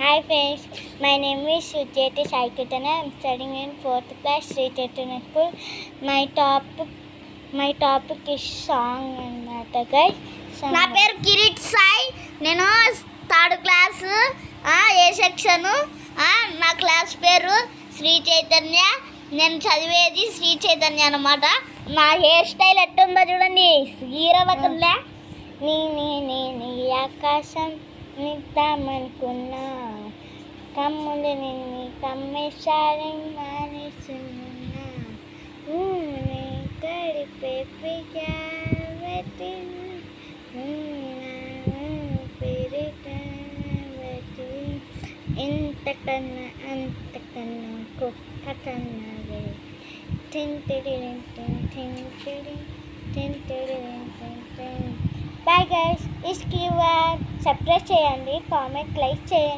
Hi friends, my name is Sujeti Saikitana. I am studying in 4th class Sri Chaitanya School. My topic is song and guys. నా పేరు కిరీట్ సాయి. నేను third class ఏ section. నా class పేరు శ్రీ చైతన్య. నేను చదివేది శ్రీ చైతన్య అన్నమాట. నా హెయిర్ స్టైల్ ఎట్టుందో చూడండి, హీరోవకంలే. నీ ఆకాశం నిద్దామనుకున్నా కమ్ములు నిన్ను కమ్మేశారి మానేస్తున్నా గడిపే ఇంతకన్నా అంతకన్నా గొప్ప కన్నవే బాయ్ గైస్. ఇస్కి సబ్స్క్రైబ్ చేయండి, కామెంట్ లైక్ చేయండి.